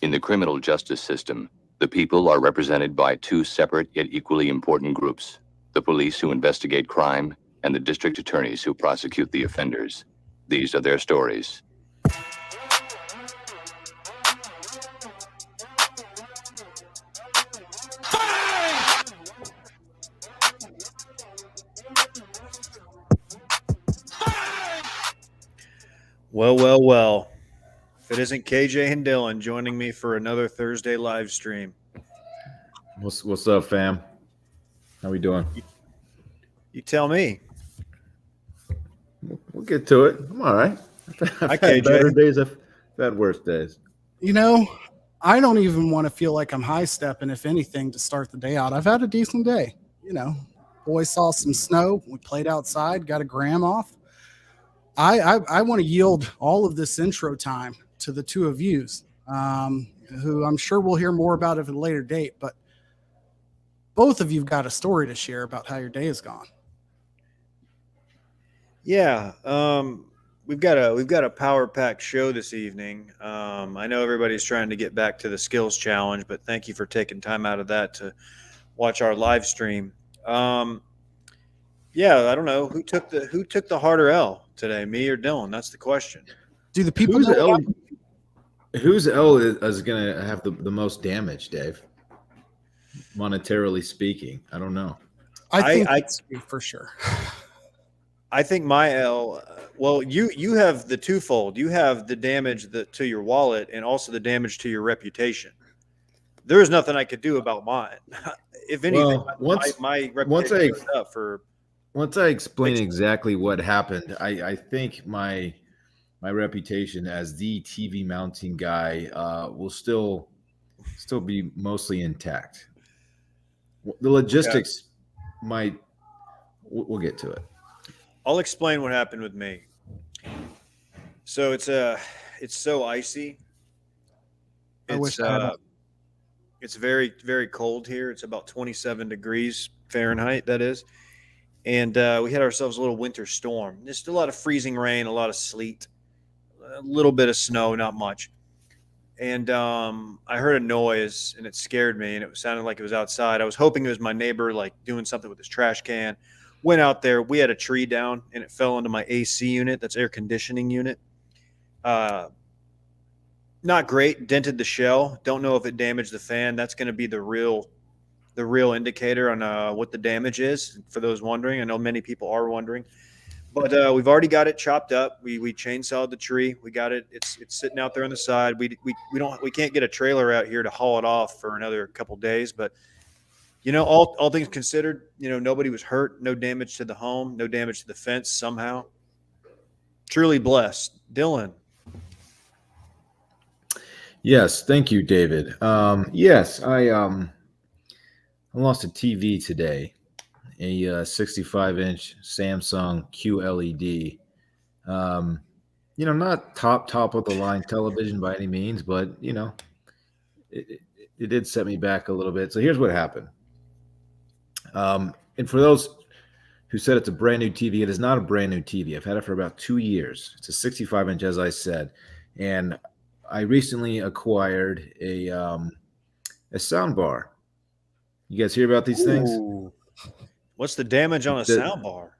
In the criminal justice system, the people are represented by two separate yet equally important groups: the police who investigate crime and the district attorneys who prosecute the offenders. These are their stories. Well. If it isn't KJ and Dylan joining me for another Thursday live stream. What's up, fam? How we doing? You tell me. We'll get to it. I'm all right. I've had better days. I've had worse days. You know, I don't even want to feel like I'm high stepping, if anything, to start the day out. I've had a decent day. You know, boys saw some snow. We played outside, got a gram off. I want to yield all of this intro time to the two of yous, who I'm sure we'll hear more about at a later date. But both of you've got a story to share about how your day has gone. Yeah, we've got a power pack show this evening. I know everybody's trying to get back to the skills challenge, but thank you for taking time out of that to watch our live stream. Yeah, I don't know who took the harder L today, me or Dylan. That's the question. Do the people whose L is going to have the most damage, Dave? Monetarily speaking, I don't know. I think for sure. I think my L. Well, you have the twofold. You have the damage to your wallet and also the damage to your reputation. There is nothing I could do about mine. If anything, my reputation goes up for. Once I explain exactly what happened, I think my reputation as the TV mounting guy will still be mostly intact. The logistics might. We'll get to it. I'll explain what happened with me. So it's so icy. It's very, very cold here. It's about 27 degrees Fahrenheit, that is. And we had ourselves a little winter storm. Just a lot of freezing rain, a lot of sleet, a little bit of snow, not much. And I heard a noise, and it scared me, and it sounded like it was outside. I was hoping it was my neighbor, like, doing something with his trash can. Went out there. We had a tree down, and it fell into my AC unit. That's air conditioning unit. Not great. Dented the shell. Don't know if it damaged the fan. That's going to be the real indicator on what the damage is, for those wondering. I know many people are wondering. But we've already got it chopped up. We chainsawed the tree. We got it. It's sitting out there on the side. We can't get a trailer out here to haul it off for another couple days. But you know, all things considered, you know, nobody was hurt. No damage to the home. No damage to the fence. Somehow, truly blessed. Dylan. Yes, thank you, David. Yes, I lost a TV today. A 65-inch Samsung QLED. You know, not top of the line television by any means, but you know, it did set me back a little bit. So here's what happened. And for those who said it's a brand new TV, it is not a brand new TV. I've had it for about 2 years. It's a 65-inch, as I said, and I recently acquired a sound bar. You guys hear about these things? What's the damage on a sound bar?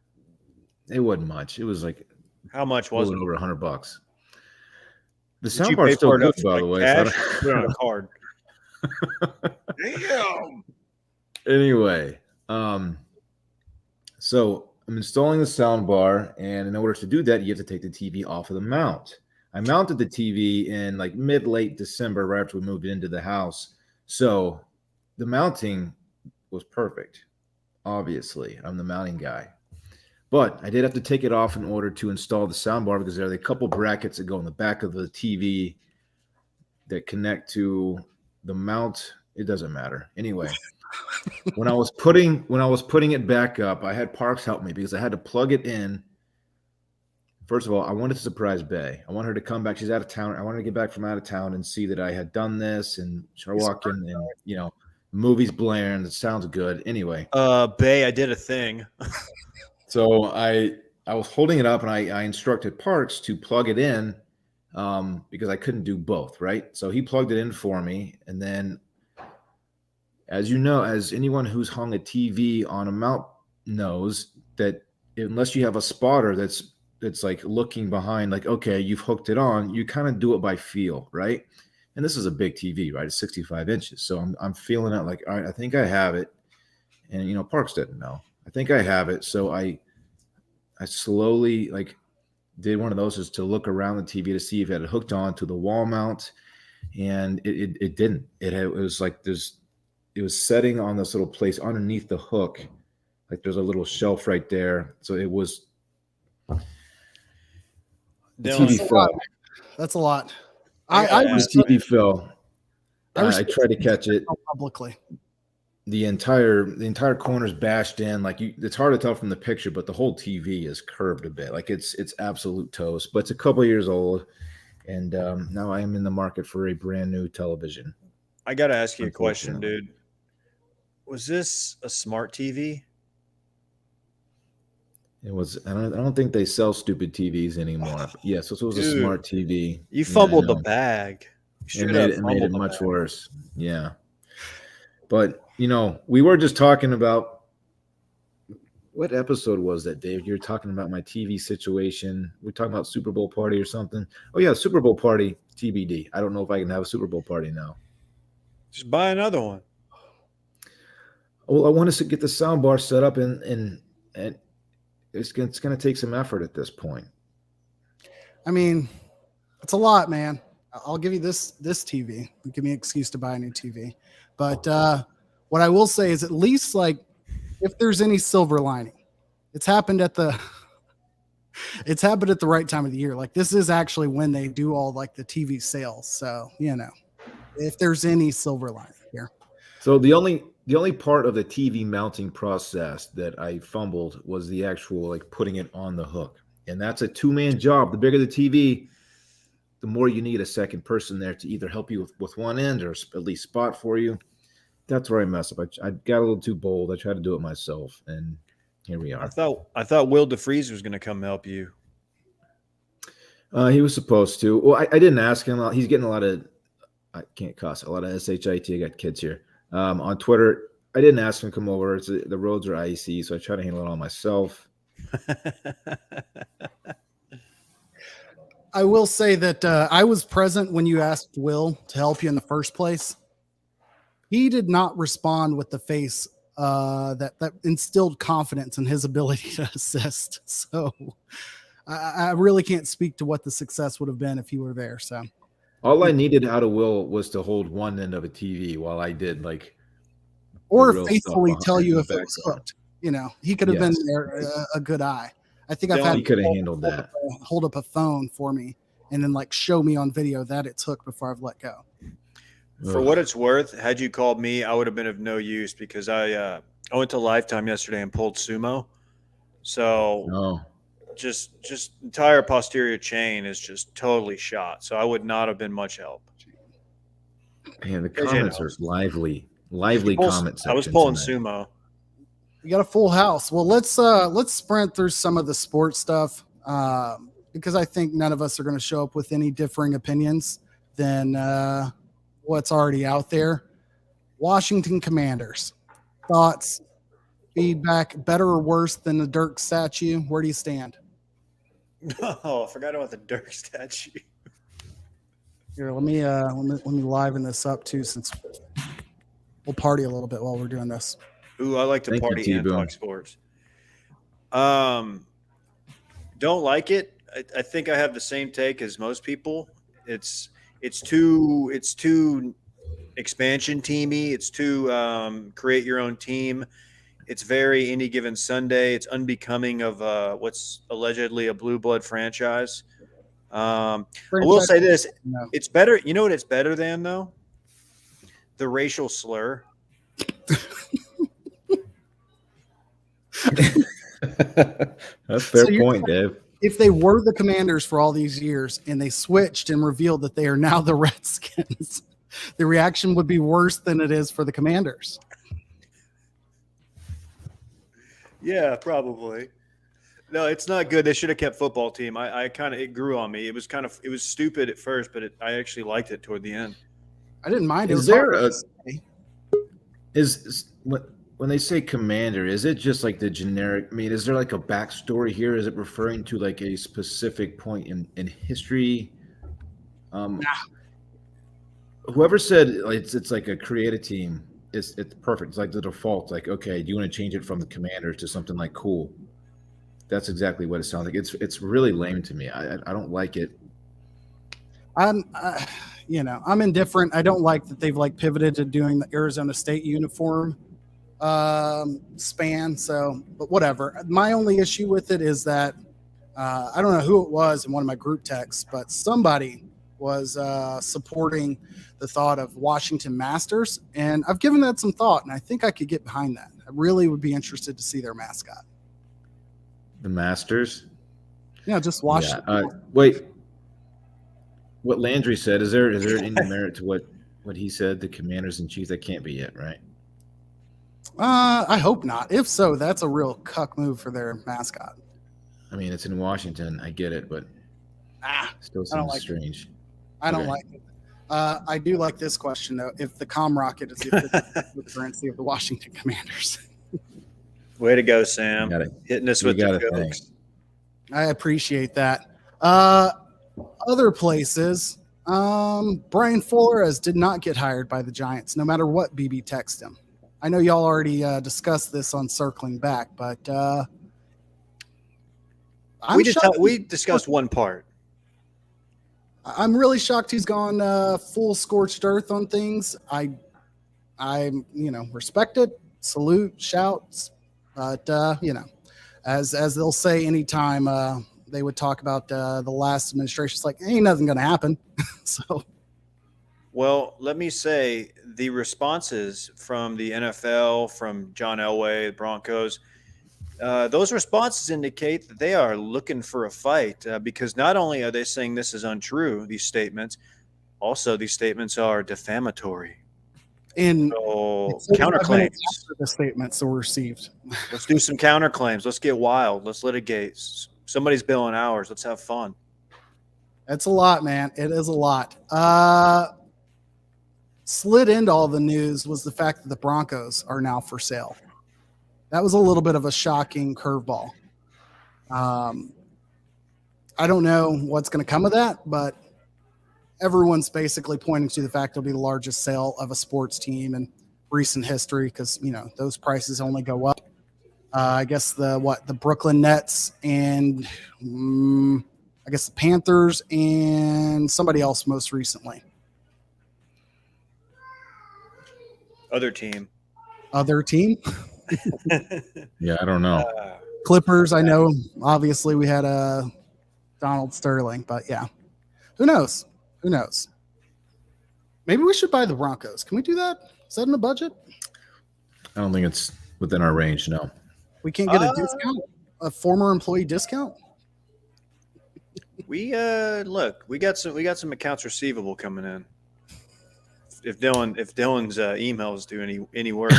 It wasn't much. It was like, how much was it? Over $100. The sound bar is still good, by the way. Cash? Put it on a card. Damn. Anyway, so I'm installing the sound bar, and in order to do that, you have to take the TV off of the mount. I mounted the TV in like mid-late December, right after we moved into the house. So the mounting was perfect. Obviously, I'm the mounting guy. But I did have to take it off in order to install the soundbar, because there are a couple brackets that go in the back of the TV that connect to the mount. It doesn't matter. Anyway, when I was putting it back up, I had Parks help me because I had to plug it in. First of all, I wanted to surprise Bay. I want her to come back. She's out of town. I wanted to get back from out of town and see that I had done this, and she walk in and, you know, movies blaring. It sounds good. Anyway. Bay, I did a thing. So I was holding it up, and I instructed Parks to plug it in because I couldn't do both, right? So he plugged it in for me. And then, as you know, as anyone who's hung a TV on a mount knows, that unless you have a spotter that's like looking behind, like, okay, you've hooked it on, you kind of do it by feel, right? And this is a big TV, right? It's 65 inches. So I'm feeling it like, all right, I think I have it. And, you know, Parks didn't know. I think I have it. So I slowly like did one of those, just to look around the TV to see if it had hooked on to the wall mount. And it didn't. It was like it was setting on this little place underneath the hook. Like there's a little shelf right there. So it was, the TV fell. That's a lot. The TV fell. I tried to catch it publicly. The entire corner's bashed in. Like it's hard to tell from the picture, but the whole TV is curved a bit. Like it's absolute toast. But it's a couple years old, and now I am in the market for a brand new television. I got to ask you a question, dude. Was this a smart TV? It was. I don't think they sell stupid TVs anymore. Yes, this was a smart TV. You fumbled the bag. It made it much worse. Yeah. But, you know, we were just talking about, what episode was that, Dave? You were talking about my TV situation. We're talking about Super Bowl party or something. Oh, yeah, Super Bowl party, TBD. I don't know if I can have a Super Bowl party now. Just buy another one. Well, I want us to get the sound bar set up, and it's going to take some effort at this point. I mean, it's a lot, man. I'll give you this TV. Give me an excuse to buy a new TV. But what I will say is, at least, like, if there's any silver lining, it's happened at the right time of the year. Like, this is actually when they do all like the TV sales. So, you know, if there's any silver lining here. So the only part of the TV mounting process that I fumbled was the actual, like, putting it on the hook. And that's a two-man job. The bigger the TV, the more you need a second person there to either help you with one end or at least spot for you. That's where I messed up. I got a little too bold. I tried to do it myself, and here we are. I thought Will DeFreeze was going to come help you. He was supposed to. Well, I didn't ask him. He's getting a lot of, I can't cuss, a lot of SHIT. I got kids here. On Twitter, I didn't ask him to come over. The roads are icy, so I try to handle it all myself. I will say that I was present when you asked Will to help you in the first place. He did not respond with the face that instilled confidence in his ability to assist. So I really can't speak to what the success would have been if he were there. So all I needed out of Will was to hold one end of a TV while I did, like, or faithfully tell you if it was hooked. You know, he could have been there a good eye. I think I've had he could have handled that. Hold up a phone for me and then, like, show me on video that it's hooked before I've let go. For what it's worth, had you called me, I would have been of no use, because I went to Lifetime yesterday and pulled sumo. So just entire posterior chain is just totally shot. So I would not have been much help. Man, the comments are lively comment section. I was pulling tonight. sumo. We got a full house. Well, let's sprint through some of the sports stuff, because I think none of us are going to show up with any differing opinions than what's already out there. Washington Commanders. Thoughts, feedback, better or worse than the Dirk statue? Where do you stand? Oh, I forgot about the Dirk statue. Here, let me liven this up too, since we'll party a little bit while we're doing this. Ooh, I like to party and talk sports. Don't like it. I think I have the same take as most people. It's too expansion teamy. It's too create your own team. It's very Any Given Sunday. It's unbecoming of what's allegedly a blue blood franchise. I will say this: it's better. You know what it's better than, though? The racial slur. That's fair point, Dave. If they were the Commanders for all these years and they switched and revealed that they are now the Redskins, the reaction would be worse than it is for the Commanders. Yeah, probably. No, it's not good. They should have kept football team. I kind of, it grew on me. It was it was stupid at first, but I actually liked it toward the end. I didn't mind. It Is was there hard a to say. when they say commander, is it just like the generic? I mean, is there like a backstory here? Is it referring to like a specific point in history? Whoever said it's like a creative team, it's perfect. It's like the default. Like, okay, do you want to change it from the commander to something like cool? That's exactly what it sounds like. It's really lame to me. I don't like it. I'm indifferent. I don't like that they've like pivoted to doing the Arizona State uniform span. So, but whatever. My only issue with it is that I don't know who it was in one of my group texts, but somebody was supporting the thought of Washington Masters, and I've given that some thought, and I think I could get behind that. I really would be interested to see their mascot. The Masters. Yeah, just Washington. Yeah. Wait. What Landry said, is there any merit to what he said? The Commanders in Chief, that can't be it, right? I hope not. If so, that's a real cuck move for their mascot. I mean, it's in Washington. I get it, but still I don't seems like strange. I don't Okay. like it. I do like this question though. If the Com Rocket is the currency of the Washington Commanders, Way to go, Sam. You got it. Hitting us You with the got it, jokes. thanks. I appreciate that. Other places, Brian Flores did not get hired by the Giants, no matter what BB texted him. I know y'all already discussed this on Circling Back, but We discussed one part. I'm really shocked he's gone full scorched earth on things. I respect it, salute, shouts, but as they'll say anytime they would talk about the last administration, it's like ain't nothing gonna happen. So Well, let me say the responses from the NFL, from John Elway, the Broncos, those responses indicate that they are looking for a fight because not only are they saying this is untrue, these statements, also these statements are defamatory. in So so counterclaims. after the statements were received. Let's do some counterclaims. Let's get wild. Let's litigate. Somebody's billing hours. Let's have fun. That's a lot, man. It is a lot. Slid into all the news was the fact that the Broncos are now for sale. That was a little bit of a shocking curveball. I don't know what's going to come of that, but everyone's basically pointing to the fact it'll be the largest sale of a sports team in recent history because, those prices only go up. I guess the Brooklyn Nets and I guess the Panthers and somebody else most recently. Other team. Yeah, I don't know. Clippers, I know. Obviously, we had Donald Sterling, but yeah, who knows? Maybe we should buy the Broncos. Can we do that? Is that in the budget? I don't think it's within our range. No. We can't get a discount, a former employee discount. We look, we got some accounts receivable coming in. If Dylan's emails do any work.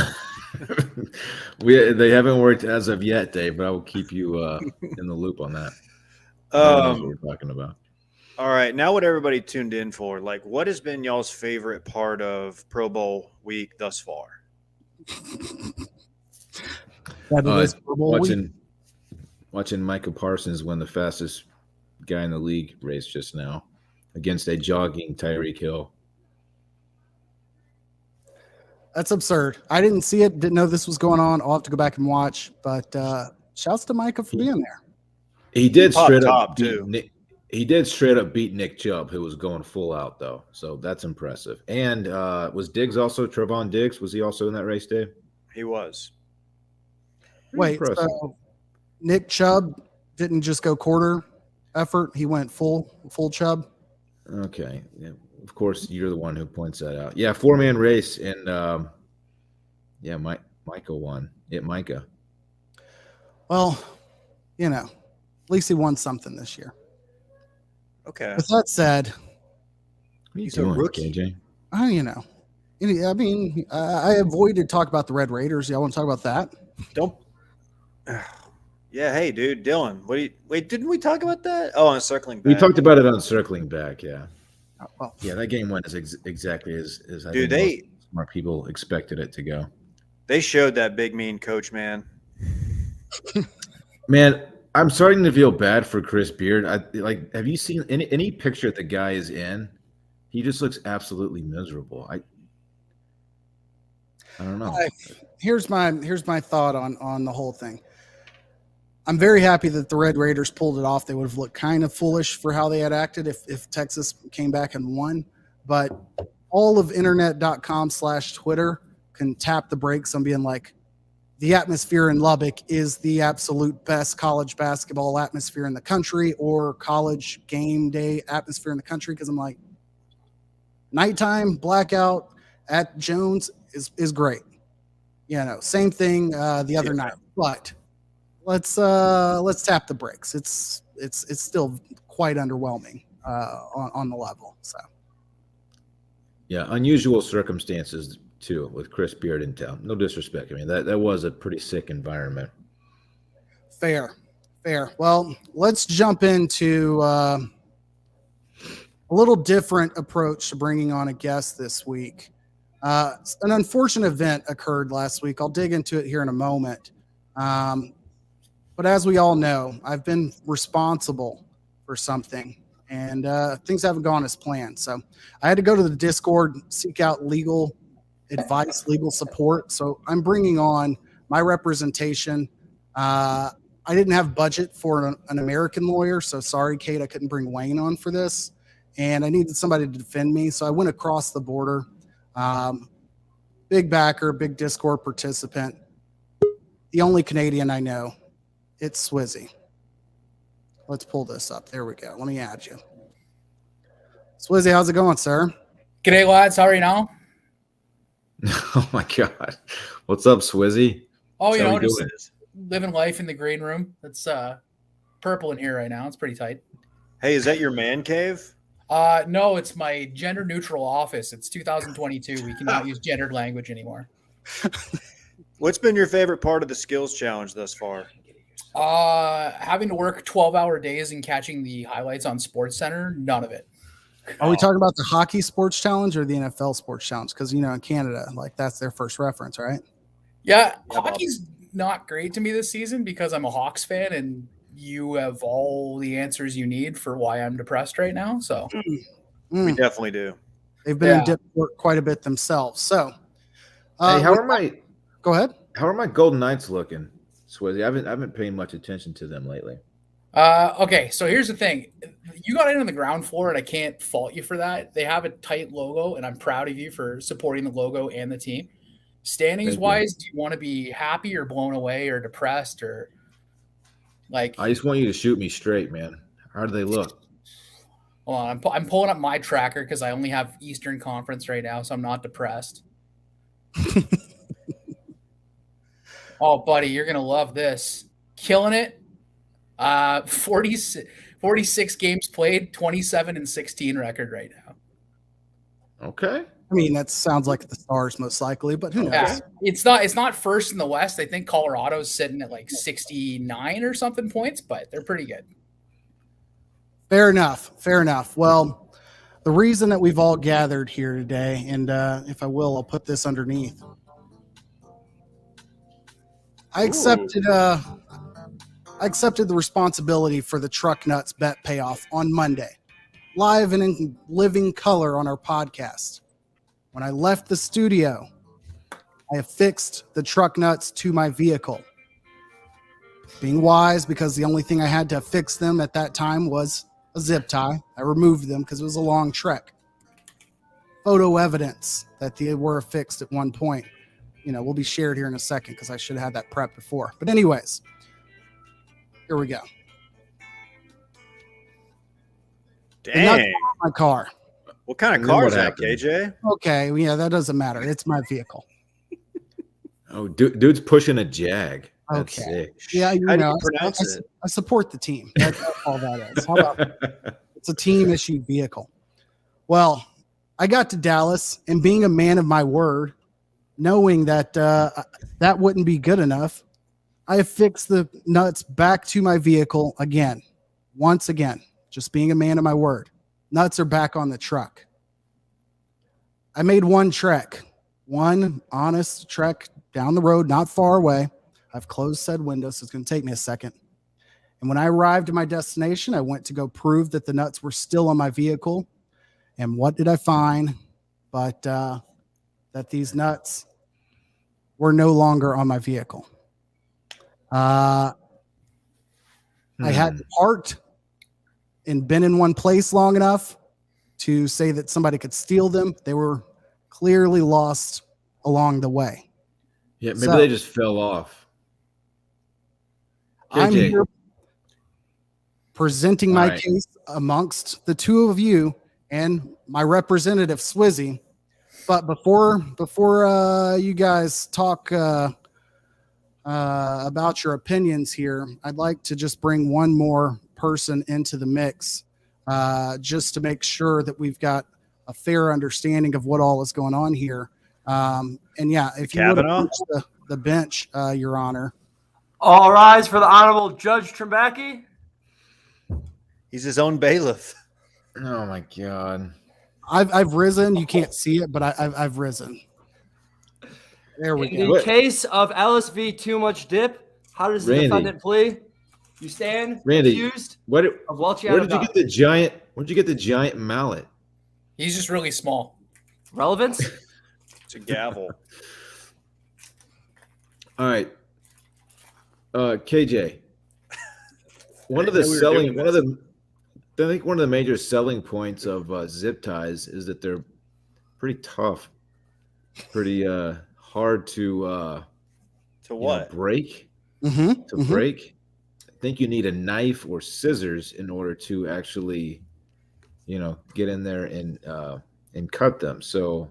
They haven't worked as of yet, Dave, but I will keep you in the loop on that. What we're talking about. All right, now what everybody tuned in for? Like, what has been y'all's favorite part of Pro Bowl week thus far? Watching Micah Parsons win the fastest guy in the league race just now against a jogging Tyreek Hill. That's absurd. I didn't see it. Didn't know this was going on. I'll have to go back and watch. But shouts to Micah for being there. He did straight up too. He did straight up beat Nick Chubb, who was going full out though. So that's impressive. And was Diggs also Trevon Diggs? Was he also in that race, Dave? He was. Wait, so Nick Chubb didn't just go quarter effort. He went full Chubb. Okay. Yeah. Of course, you're the one who points that out. Yeah, 4-man race, and Micah won. Micah. Well, at least he won something this year. Okay. With that said, What are you He's a doing, rookie. KJ? I I avoided talk about the Red Raiders. Y'all want to talk about that? Don't. Yeah, hey, dude, Dylan. Wait, didn't we talk about that? Oh, on circling back. We talked about it on circling back. Yeah. Well, Yeah, that game went exactly as I Dude, think most smart people expected it to go. they showed that big mean coach, man. Man, I'm starting to feel bad for Chris Beard. Have you seen any picture that the guy is in? He just looks absolutely miserable. I don't know. here's my thought on the whole thing. I'm very happy that the Red Raiders pulled it off. They would have looked kind of foolish for how they had acted if Texas came back and won. But all of internet.com/Twitter can tap the brakes on being like, the atmosphere in Lubbock is the absolute best college basketball atmosphere in the country, or college game day atmosphere in the country. Because I'm like, nighttime blackout at Jones is great. Same thing the other night. But let's tap the brakes. It's still quite underwhelming on the level. So Yeah, unusual circumstances too with Chris Beard in town. No disrespect. I mean, that was a pretty sick environment. Fair. Well, let's jump into a little different approach to bringing on a guest this week. An unfortunate event occurred last week. I'll dig into it here in a moment. But as we all know, I've been responsible for something, and things haven't gone as planned. So I had to go to the Discord, seek out legal advice, legal support. So I'm bringing on my representation. I didn't have budget for an American lawyer, so sorry, Kate, I couldn't bring Wayne on for this. And I needed somebody to defend me, so I went across the border. Big backer, big Discord participant. The only Canadian I know. It's Swizzy. Let's pull this up. There we go. Let me add you. Swizzy, how's it going, sir? G'day, lads. How are you now? Oh my God. What's up, Swizzy? Oh, you How know, we just doing? living life in the green room. It's purple in here right now. It's pretty tight. Hey, is that your man cave? No, it's my gender neutral office. It's 2022. We cannot use gendered language anymore. What's been your favorite part of the skills challenge thus far? Having to work 12-hour days and catching the highlights on Sports Center, none of it. Are we talking about the hockey sports challenge or the NFL sports challenge? Because, in Canada, like that's their first reference, right? Yeah, hockey's not great to me this season because I'm a Hawks fan and you have all the answers you need for why I'm depressed right now. So We definitely do. They've been in dip work quite a bit themselves. So, Hey, how are my Go ahead. How are my Golden Knights looking, Swizzy? I haven't been paying much attention to them lately. Okay, so here's the thing. You got in on the ground floor, and I can't fault you for that. They have a tight logo, and I'm proud of you for supporting the logo and the team. Standings-wise, do you want to be happy or blown away or depressed or like? I just want you to shoot me straight, man. How do they look? Hold on, I'm pulling up my tracker because I only have Eastern Conference right now, so I'm not depressed. Oh, buddy, you're gonna love this. Killing it. 46 games played, 27-16 record right now. Okay. I mean, that sounds like the Stars most likely, but who knows? Yeah, it's not first in the West. I think Colorado's sitting at like 69 or something points, but they're pretty good. Fair enough. Well, the reason that we've all gathered here today, and if I will, I'll put this underneath. I accepted the responsibility for the Truck Nuts bet payoff on Monday, live and in living color on our podcast. When I left the studio, I affixed the Truck Nuts to my vehicle. Being wise, because the only thing I had to affix them at that time was a zip tie. I removed them because it was a long trek. Photo evidence that they were affixed at one point, will be shared here in a second because I should have had that prep before. But anyways, here we go. Dang. My car. What kind of And then car what is that, happened? KJ? Okay, yeah, that doesn't matter. It's my vehicle. Oh, dude's pushing a Jag. That's Okay. sick. Yeah, How do you pronounce it? I support the team. That's all that is. How about it's a team issued vehicle? Well, I got to Dallas, and being a man of my word, knowing that that wouldn't be good enough, I affixed the nuts back to my vehicle again. Once again, just being a man of my word. Nuts are back on the truck. I made one trek, one honest trek down the road, not far away. I've closed said window, so it's going to take me a second. And when I arrived at my destination, I went to go prove that the nuts were still on my vehicle. And what did I find? But that these nuts were no longer on my vehicle. I had parked and been in one place long enough to say that somebody could steal them. They were clearly lost along the way. Yeah, maybe they just fell off. I'm KJ. here presenting my right. case amongst the two of you and my representative Swizzy. But before you guys talk about your opinions here, I'd like to just bring one more person into the mix, just to make sure that we've got a fair understanding of what all is going on here. And yeah, if you would approach the bench, Your Honor. All rise for the Honorable Judge Trimbacki. He's his own bailiff. Oh my God. I've risen. You can't see it, but I've risen. There we In go. the case of Ellis v. Too Much Dip, how does the Randy. defendant plea? You stand Randy, accused where of welching did out you a get the giant? Where'd you get the giant mallet? He's just really small. relevance? It's a gavel. All right, KJ. One of I the didn't know we were selling, doing one of the, I think one of the major selling points of zip ties is that they're pretty tough, pretty hard to what? break. Mm-hmm. To break. I think you need a knife or scissors in order to actually, get in there and cut them. So,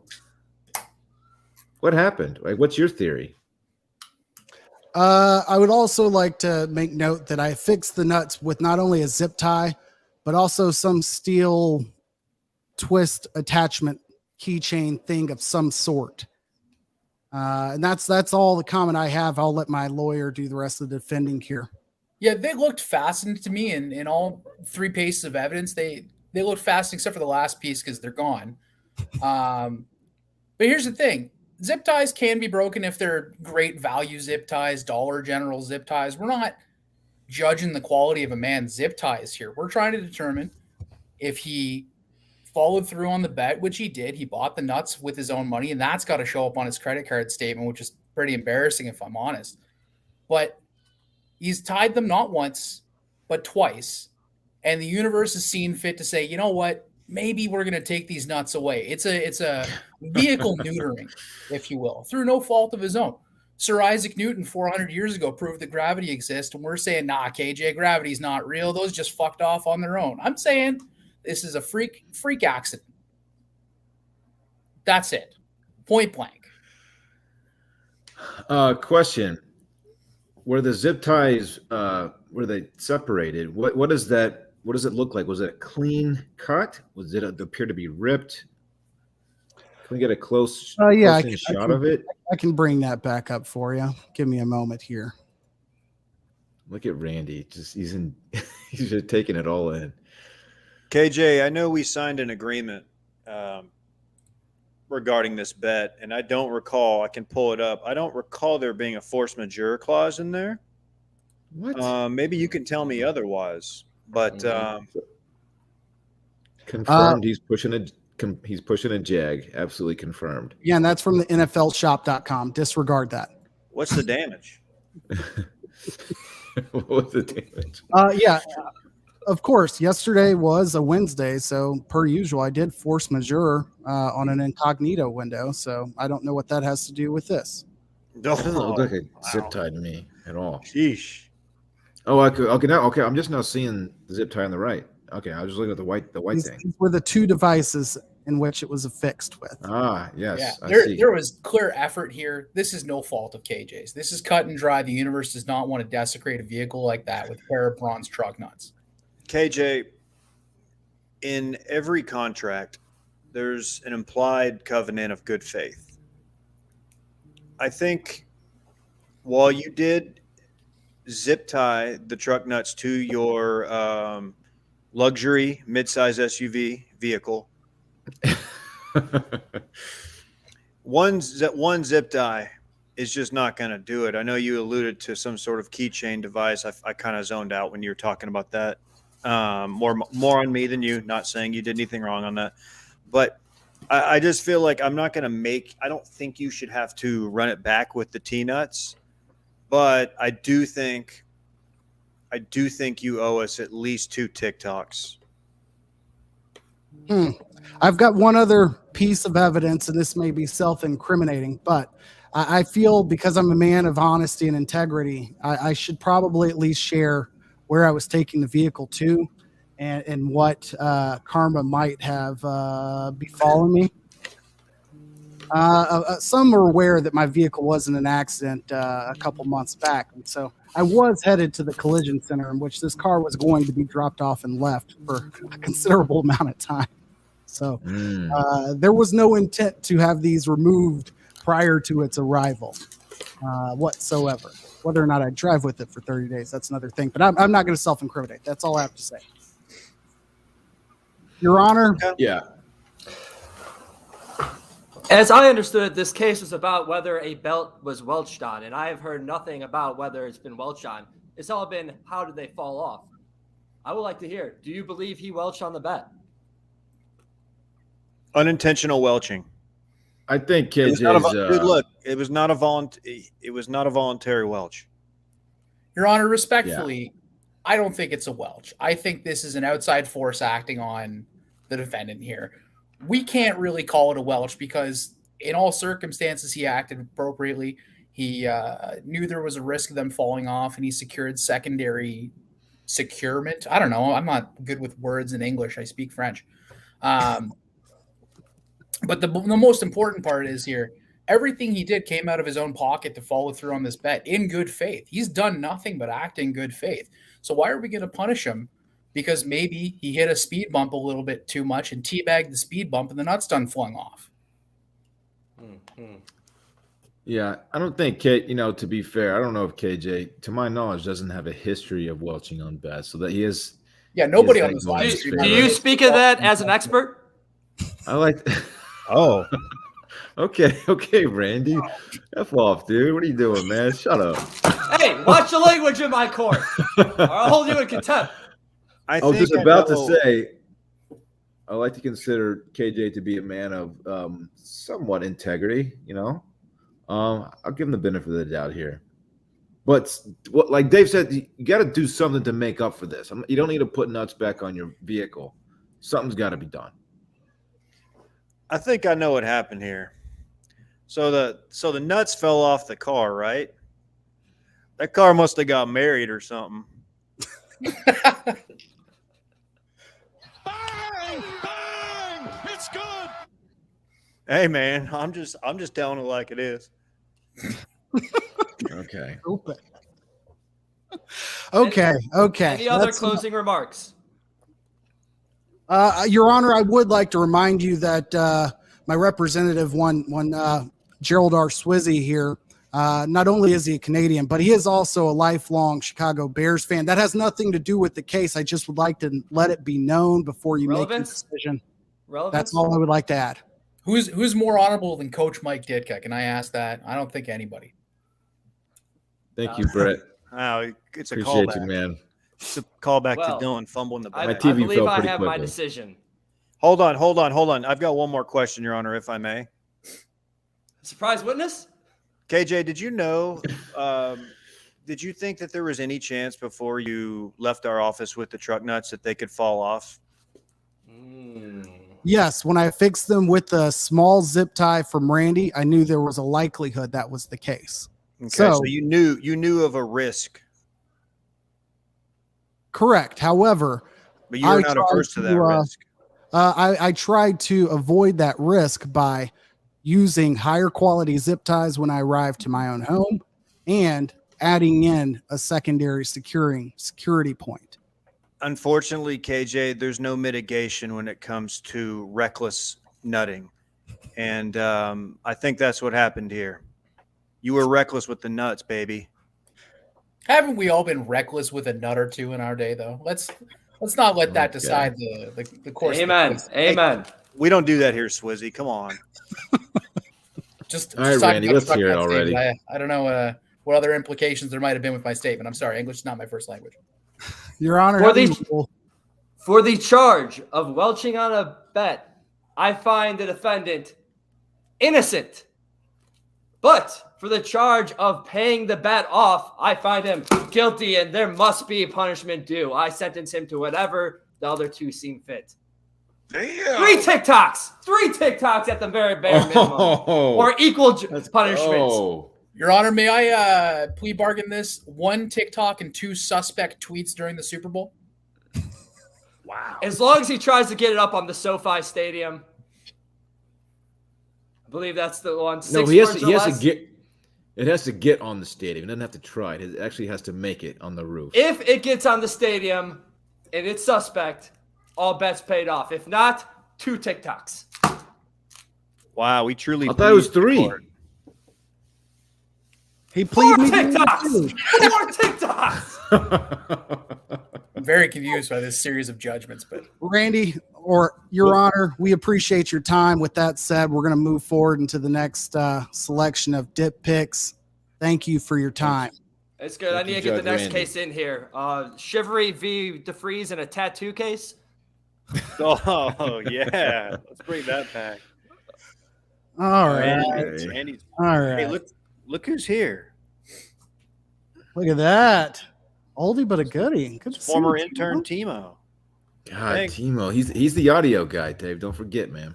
what happened? Like, what's your theory? I would also like to make note that I fixed the nuts with not only a zip tie, but also some steel twist attachment keychain thing of some sort. And that's all the comment I have. I'll let my lawyer do the rest of the defending here. Yeah, they looked fastened to me in all three pieces of evidence. They looked fastened except for the last piece because they're gone. But here's the thing. Zip ties can be broken if they're great value zip ties, Dollar General zip ties. We're not judging the quality of a man's zip ties here. We're trying to determine if he followed through on the bet, which he did. He bought the nuts with his own money, and that's got to show up on his credit card statement, which is pretty embarrassing if I'm honest. But he's tied them not once, but twice. And the universe has seen fit to say, you know what? Maybe we're going to take these nuts away. It's a vehicle neutering, if you will, through no fault of his own. Sir Isaac Newton 400 years ago proved that gravity exists, and we're saying, nah, KJ, gravity's not real. Those just fucked off on their own. I'm saying this is a freak accident. That's it. Point blank. Question: were the zip ties were they separated? What is that? What does it look like? Was it a clean cut? Was it appear to be ripped? Can we get a close shot of it? I can bring that back up for you. Give me a moment here. Look at Randy. He's just taking it all in. KJ, I know we signed an agreement regarding this bet, and I don't recall. I can pull it up. I don't recall there being a force majeure clause in there. What? Maybe you can tell me otherwise. But confirmed. He's pushing a jag. Absolutely confirmed. Yeah, and that's from the NFLshop.com. Disregard that. What's the damage? What was the damage? Yeah, of course. Yesterday was a Wednesday, so per usual, I did force majeure on an incognito window. So I don't know what that has to do with this. It doesn't look like a zip tie to me at all. Sheesh. Oh, okay. I'm just now seeing the zip tie on the right. Okay, I was just looking at the white These thing. were the two devices in which it was affixed with. Ah, yes. Yeah, I see. there was clear effort here. This is no fault of KJ's. This is cut and dry. The universe does not want to desecrate a vehicle like that with a pair of bronze truck nuts. KJ, in every contract, there's an implied covenant of good faith. I think while you did zip tie the truck nuts to your luxury midsize SUV vehicle. One zip tie is just not going to do it. I know you alluded to some sort of keychain device. I kind of zoned out when you were talking about that. More on me than you. Not saying you did anything wrong on that, but I just feel like I'm not going to I don't think you should have to run it back with the T-nuts, but I do think you owe us at least 2 TikToks. I've got one other piece of evidence, and this may be self-incriminating, but I feel because I'm a man of honesty and integrity, I should probably at least share where I was taking the vehicle to and what karma might have befallen me. Some are aware that my vehicle was in an accident a couple months back. And so I was headed to the collision center in which this car was going to be dropped off and left for a considerable amount of time. So there was no intent to have these removed prior to its arrival whatsoever. Whether or not I drive with it for 30 days, that's another thing. But I'm not going to self-incriminate. That's all I have to say. Your Honor. Yeah. As I understood, this case was about whether a belt was welched on, and I have heard nothing about whether it's been welched on. It's all been, how did they fall off? I would like to hear, do you believe he welched on the bet? Unintentional welching. I think KJ's. Dude, look, it was not a voluntary welch. Your Honor, respectfully, I don't think it's a welch. I think this is an outside force acting on the defendant here. We can't really call it a welch because in all circumstances, he acted appropriately. He knew there was a risk of them falling off, and he secured secondary securement. I don't know. I'm not good with words in English. I speak French. But the most important part is here, everything he did came out of his own pocket to follow through on this bet in good faith. He's done nothing but act in good faith. So why are we going to punish him? Because maybe he hit a speed bump a little bit too much and teabagged the speed bump and the nuts done flung off. Yeah, I don't think to be fair, I don't know if KJ, to my knowledge, doesn't have a history of welching on bets, so that he is. Yeah, nobody on that this going live to stream. Do you speak of that as an expert? I like. Oh, okay, Randy, F off, dude. What are you doing, man? Shut up. Hey, watch the language in my court, or I'll hold you in contempt. I was just about to say, I like to consider KJ to be a man of somewhat integrity. I'll give him the benefit of the doubt here. But like Dave said, you got to do something to make up for this. You don't need to put nuts back on your vehicle. Something's got to be done. I think I know what happened here. So the nuts fell off the car, right? That car must have got married or something. Bang! Bang! It's good. Hey man, I'm just telling it like it is. Okay. Okay. Any other That's closing remarks? Your Honor, I would like to remind you that my representative, Gerald R. Swizzy here, not only is he a Canadian, but he is also a lifelong Chicago Bears fan. That has nothing to do with the case. I just would like to let it be known before you make your decision. That's all I would like to add. Who's more honorable than Coach Mike Ditka? Can I ask that? I don't think anybody. Thank you, Brett. Oh, it's a Appreciate callback. you, man. It's a callback Well, to Dylan fumbling the ball. My I TV believe fell I pretty have my quickly. decision. Hold on. I've got one more question, Your Honor, if I may. Surprise witness? KJ, did you know? Did you think that there was any chance before you left our office with the truck nuts that they could fall off? Yes, when I fixed them with the small zip tie from Randy, I knew there was a likelihood that was the case. Okay, So- so you knew of a risk, Correct. However, but you were I not tried averse to that to, risk. I tried to avoid that risk by using higher quality zip ties when I arrived to my own home and adding in a secondary security point. Unfortunately, KJ, there's no mitigation when it comes to reckless nutting. And I think that's what happened here. You were reckless with the nuts, baby. Haven't we all been reckless with a nut or two in our day, though? Let's not let that Okay. decide the course. of the Amen. quiz. Amen. We don't do that here, Swizzy. Come on. Just All right, talking Randy, about let's truck hear it nuts, already. David. I don't know what other implications there might have been with my statement. I'm sorry, English is not my first language. Your Honor, For how do the- you rule? For the charge of welching on a bet, I find the defendant innocent. But for the charge of paying the bet off, I find him guilty, and there must be punishment due. I sentence him to whatever the other two seem fit. Damn. 3 TikToks at the very bare minimum, or equal punishments. Oh, Your Honor, may I plea bargain this? 1 TikTok and 2 suspect tweets during the Super Bowl? Wow. As long as he tries to get it up on the SoFi Stadium. I believe that's the one. no, 6 he has words to. or He has less. to get. It has to get on the stadium. It doesn't have to try it. It actually has to make it on the roof. If it gets on the stadium and it's suspect, all bets paid off. If not, 2 TikToks. Wow, we truly. I thought it was breathed 3. hard. He 4 pleaded me guilty, TikToks. too. 4 TikToks. I'm very confused by this series of judgments, but Randy, or Your Honor, we appreciate your time. With that said, we're going to move forward into the next selection of dip picks. Thank you for your time. It's good. I Thank need you, to get the Judge next Randy. case in here. Shivery v. DeFreeze in a tattoo case. Oh yeah, let's bring that back. All right. Randy's. All right. Hey, look who's here. Look at that. Oldie but a goodie. Good to see Former you, intern Timo. Timo. God, Thanks. Timo, he's the audio guy, Dave. Don't forget, man.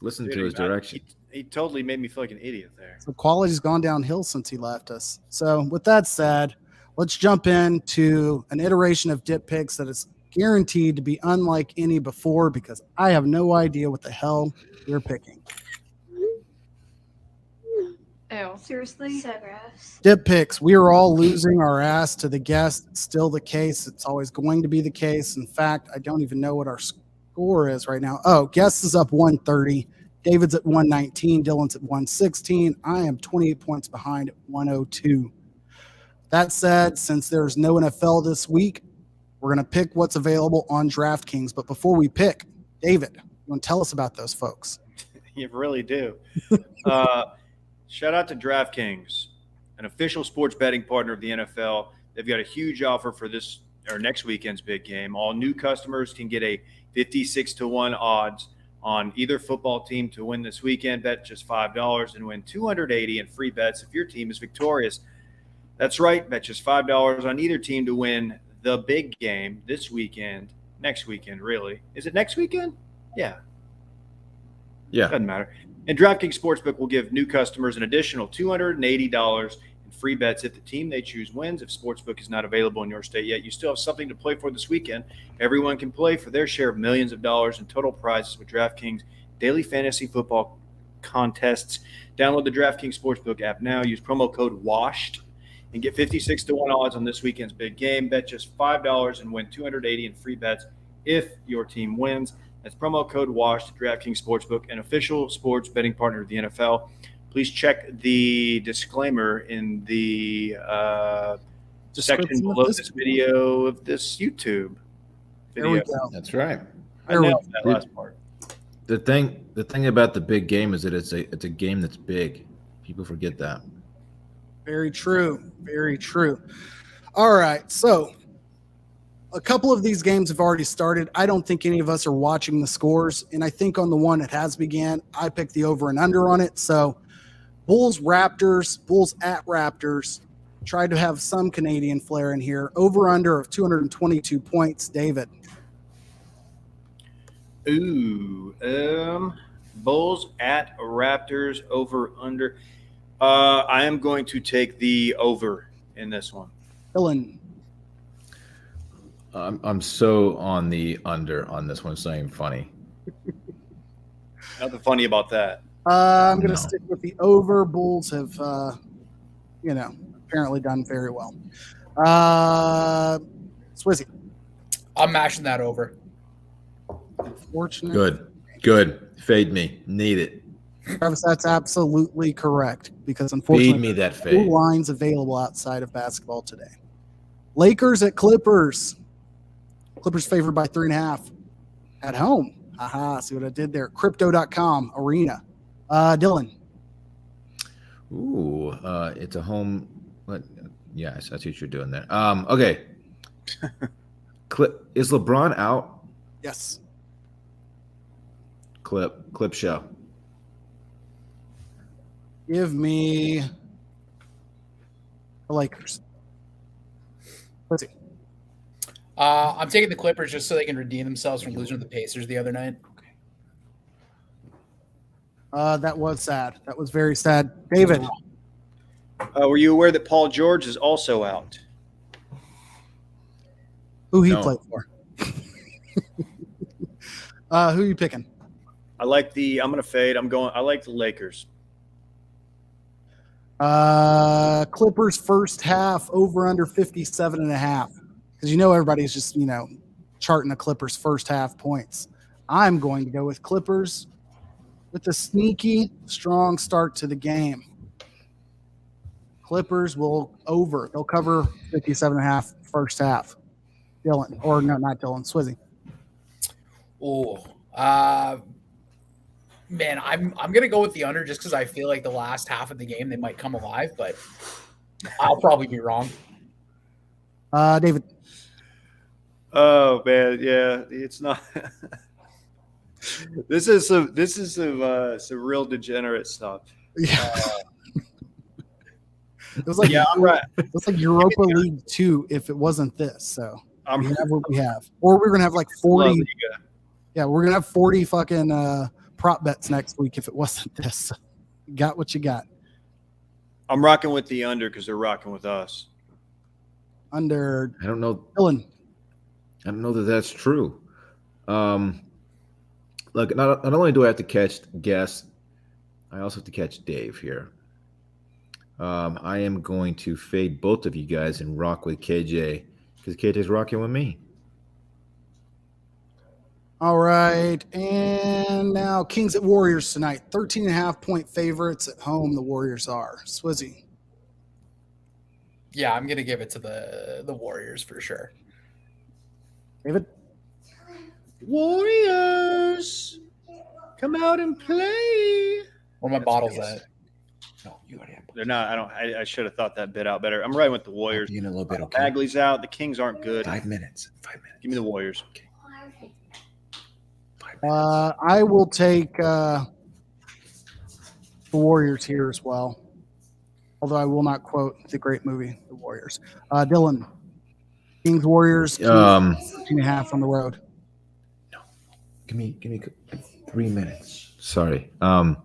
Listen to Dude, his direction. He totally made me feel like an idiot there. The quality's gone downhill since he left us. So with that said, let's jump into an iteration of dip picks that is guaranteed to be unlike any before, because I have no idea what the hell we're picking. Ew. Seriously? So gross. Dip picks. We are all losing our ass to the guest. It's still the case. It's always going to be the case. In fact, I don't even know what our score is right now. Oh, guest is up 130. David's at 119. Dylan's at 116. I am 28 points behind at 102. That said, since there's no NFL this week, we're going to pick what's available on DraftKings. But before we pick, David, you want to tell us about those folks? You really do. Shout out to DraftKings, an official sports betting partner of the NFL. They've got a huge offer for this or next weekend's big game. All new customers can get a 56-1 odds on either football team to win this weekend. Bet just $5 and win $280 in free bets if your team is victorious. That's right. Bet just $5 on either team to win the big game this weekend. Next weekend, really. Is it next weekend? Yeah. Yeah. Doesn't matter. And DraftKings Sportsbook will give new customers an additional $280 in free bets if the team they choose wins. If Sportsbook is not available in your state yet, you still have something to play for this weekend. Everyone can play for their share of millions of dollars in total prizes with DraftKings daily fantasy football contests. Download the DraftKings Sportsbook app now. Use promo code WASHED and get 56-1 odds on this weekend's big game. Bet just $5 and win $280 in free bets if your team wins. That's promo code WASHED at DraftKings Sportsbook, an official sports betting partner of the NFL. Please check the disclaimer in the section below this video of this YouTube There we video. go. That's right. I There we nailed that last part. The thing about the big game is that it's a game that's big. People forget that. Very true. Very true. All right. So a couple of these games have already started. I don't think any of us are watching the scores. And I think on the one that has began, I picked the over and under on it. So Bulls at Raptors. Tried to have some Canadian flair in here. Over under of 222 points. David. Bulls at Raptors, over under. I am going to take the over in this one. Dylan. I'm so on the under on this one. It's not even funny. Nothing funny about that. I'm going to No. stick with the over. Bulls have, apparently done very well. Swizzy. I'm mashing that over. Unfortunate. Good. Fade me. Need it. Travis, that's absolutely correct because unfortunately, Feed me that no fade. lines available outside of basketball today. Lakers at Clippers. Clippers favored by 3.5 at home. Aha, see what I did there. Crypto.com arena. Dylan. Ooh, it's a home. What? Yeah, I see what you're doing there. Okay. Is LeBron out? Yes. Clip show. Give me the Lakers. Let's see. I'm taking the Clippers just so they can redeem themselves from losing to the Pacers the other night. That was sad. That was very sad. David. Were you aware that Paul George is also out? Who he No. played for? Who you picking? I'm going to fade. I like the Lakers. Clippers first half over under 57.5. Because everybody's just, charting the Clippers first half points. I'm going to go with Clippers with a sneaky, strong start to the game. Clippers will over. They'll cover 57.5 first half. Dylan, or no, not Dylan, Swizzy. Oh, man, I'm gonna go with the under just because I feel like the last half of the game they might come alive, but I'll probably be wrong. David. Oh man, yeah, it's not. This is some real degenerate stuff. Yeah. It was like I'm right. It was like Europa League 2 if it wasn't this. So I'm we have what we have, or we're gonna have like 40. Liga. Yeah, we're gonna have 40 fucking prop bets next week if it wasn't this. You got what you got. I'm rocking with the under because they're rocking with us. Under. I don't know. Dylan. I don't know that that's true. Look, not only do I have to guess, I also have to catch Dave here. I am going to fade both of you guys and rock with KJ because KJ's rocking with me. All right, and now Kings at Warriors tonight. 13.5 point favorites at home. The Warriors are. Swizzy. Yeah, I'm gonna give it to the Warriors for sure. David. Warriors, come out and play. Where my bottles at? No, you already have. They're not. I should have thought that bit out better. I'm riding with the Warriors. In a little bit, okay? Bagley's out. The Kings aren't good. 5 minutes. 5 minutes. Give me the Warriors. Okay. 5 minutes. I will take the Warriors here as well. Although I will not quote the great movie, The Warriors. Dylan. Kings Warriors. 2.5 on the road. Give me 3 minutes. Sorry. I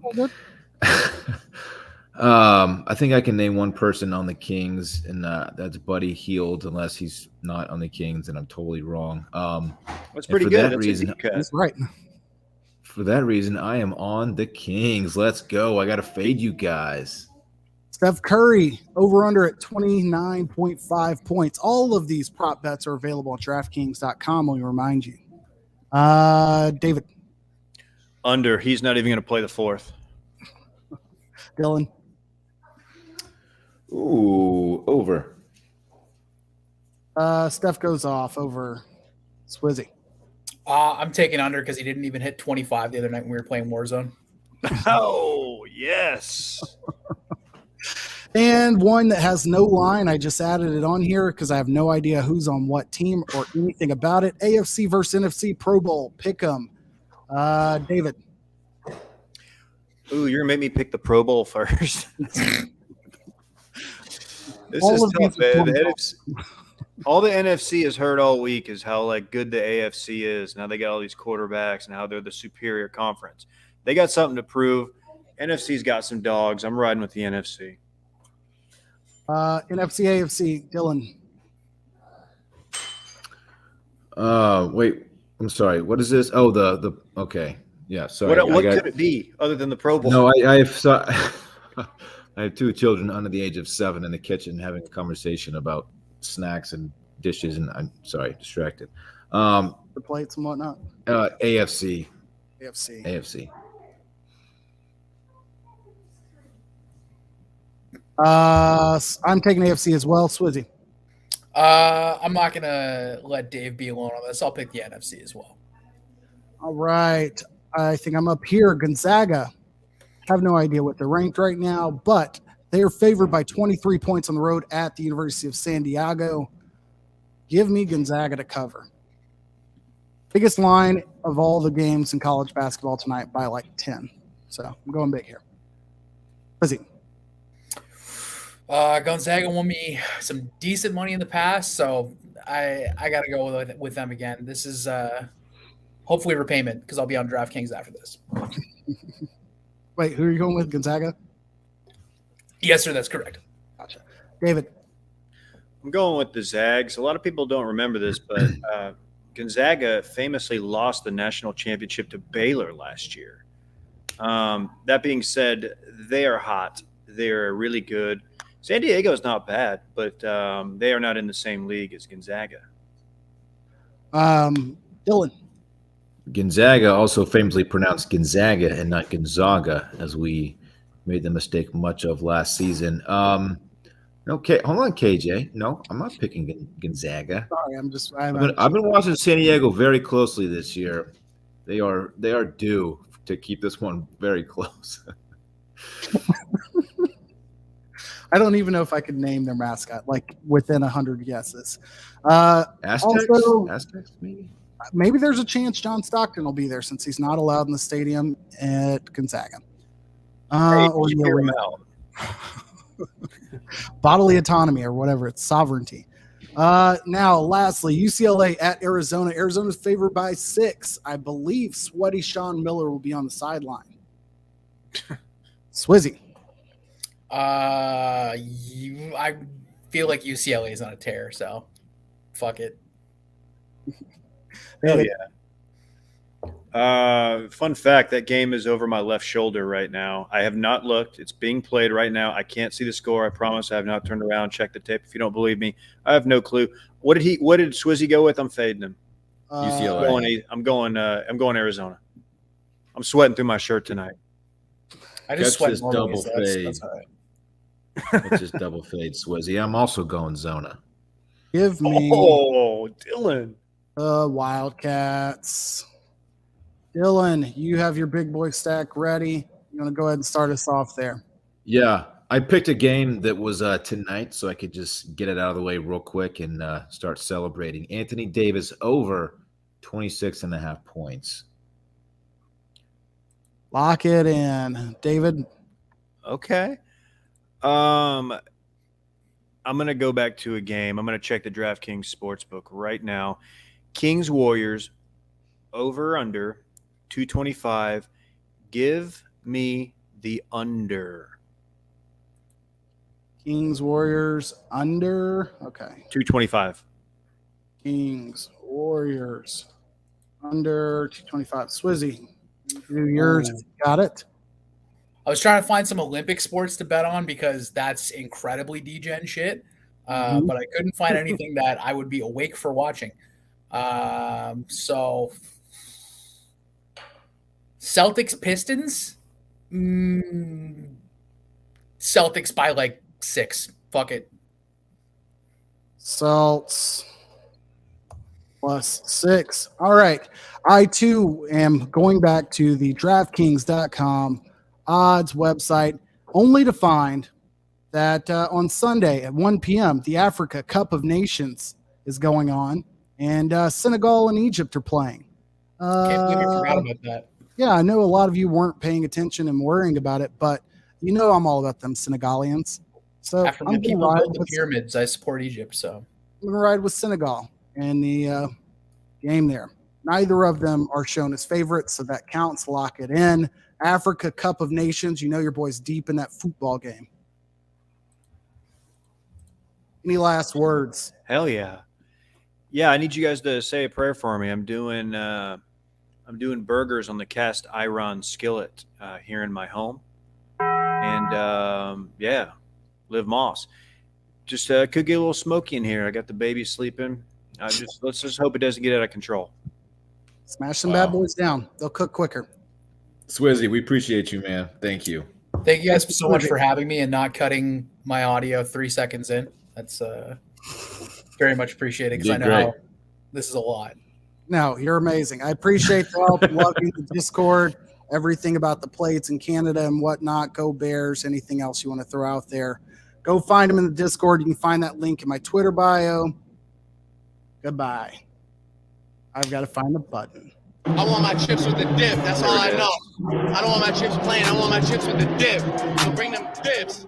think I can name one person on the Kings, and that's Buddy Hield, unless he's not on the Kings, and I'm totally wrong. That's pretty for good. that That's reason- a deep cut. That's right. For that reason, I am on the Kings. Let's go. I got to fade you guys. Steph Curry, over under at 29.5 points. All of these prop bets are available at DraftKings.com, let me remind you. David. Under. He's not even going to play the fourth. Dylan. Ooh, over. Steph goes off over Swizzy. I'm taking under because he didn't even hit 25 the other night when we were playing Warzone. Oh, yes. And one that has no line. I just added it on here because I have no idea who's on what team or anything about it. AFC versus NFC Pro Bowl. Pick 'em. David. Ooh, you're going to make me pick the Pro Bowl first. This All is of tough, these are man. The 20. NFC, all the NFC has heard all week is how good the AFC is. Now they got all these quarterbacks and how they're the superior conference. They got something to prove. NFC's got some dogs. I'm riding with the NFC. NFC, AFC. Dylan. Wait. I'm sorry. What is this? Oh, the okay. Yeah. Sorry. What could it be other than the Pro Bowl? No, I have. I have 2 children under the age of 7 in the kitchen having a conversation about snacks and dishes, and I'm sorry, distracted. The plates and whatnot. AFC. AFC. I'm taking AFC as well. Swizzy. I'm not gonna let Dave be alone on this. I'll pick the NFC as well. All right. I think I'm up here. Gonzaga. Have no idea what they're ranked right now, but they are favored by 23 points on the road at the University of San Diego. Give me Gonzaga to cover. Biggest line of all the games in college basketball tonight by like 10. So I'm going big here. Lizzie. Gonzaga won me some decent money in the past, so I got to go with them again. This is hopefully repayment because I'll be on DraftKings after this. Wait, who are you going with? Gonzaga? Yes, sir. That's correct. Gotcha. David. I'm going with the Zags. A lot of people don't remember this, but Gonzaga famously lost the national championship to Baylor last year. That being said, they are hot. They are really good. San Diego is not bad, but they are not in the same league as Gonzaga. Dylan. Gonzaga, also famously pronounced Gonzaga and not Gonzaga, as we made the mistake much of last season. Okay, hold on, KJ. No, I'm not picking Gonzaga. Sorry, I've been watching San Diego very closely this year. They are due to keep this one very close. I don't even know if I could name their mascot, like within 100 guesses. Aztecs? Also, Aztecs, maybe? Maybe there's a chance John Stockton will be there since he's not allowed in the stadium at Gonzaga. Or the hear him arena. out. Bodily autonomy or whatever, it's sovereignty. Now, lastly, UCLA at Arizona. Arizona's favored by 6. I believe sweaty Sean Miller will be on the sideline. Swizzy. I feel like UCLA is on a tear, so fuck it. Hell yeah. Fun fact, that game is over my left shoulder right now. I have not looked. It's being played right now. I can't see the score. I promise I have not turned around, checked the tape. If you don't believe me, I have no clue. What did Swizzy go with? I'm fading him. UCLA. I'm going Arizona. I'm sweating through my shirt tonight. I just That's sweat just normally, double so fade. that's all right. It's just double fade, Swizzy. I'm also going Zona. Give me Dylan. Wildcats. Dylan, you have your big boy stack ready. You want to go ahead and start us off there? Yeah, I picked a game that was tonight, so I could just get it out of the way real quick and start celebrating. Anthony Davis over 26.5 points. Lock it in. David? Okay. I'm going to go back to a game. I'm going to check the DraftKings Sportsbook right now. Kings Warriors over under 225. Give me the under. Kings Warriors under. Okay. 225. Kings Warriors under 225. Swizzy, do yours if you got it. I was trying to find some Olympic sports to bet on because that's incredibly degen shit. But I couldn't find anything that I would be awake for watching. So Celtics Pistons. Celtics by like 6. Fuck it. Celts plus 6. All right. I too am going back to the DraftKings.com odds website only to find that on Sunday at 1 p.m. the Africa Cup of Nations is going on, and Senegal and Egypt are playing. Can't believe you forgot about that. Yeah, I know a lot of you weren't paying attention and worrying about it, but you know I'm all about them Senegalians. So After I'm my going to people ride build the with, pyramids, I support Egypt. So I'm gonna ride with Senegal in the game there. Neither of them are shown as favorites, so that counts. Lock it in. Africa Cup of Nations. You know your boy's deep in that football game. Any last words? Hell yeah. Yeah, I need you guys to say a prayer for me. I'm doing burgers on the cast iron skillet here in my home. And yeah, Liv Moss. Just could get a little smoky in here. I got the baby sleeping. Let's just hope it doesn't get out of control. Smash some bad boys down. They'll cook quicker. Swizzy, we appreciate you, man. Thank you. thank you guys so much for having me and not cutting my audio 3 seconds in. That's Very much appreciate it because You I did know great. how this is a lot. No, you're amazing. I appreciate the help. Love you, the Discord, everything about the plates in Canada and whatnot. Go Bears. Anything else you want to throw out there? Go find them in the Discord. You can find that link in my Twitter bio. Goodbye. I've got to find the button. I want my chips with the dip. That's all I know. I don't want my chips plain. I want my chips with the dip. So bring them dips.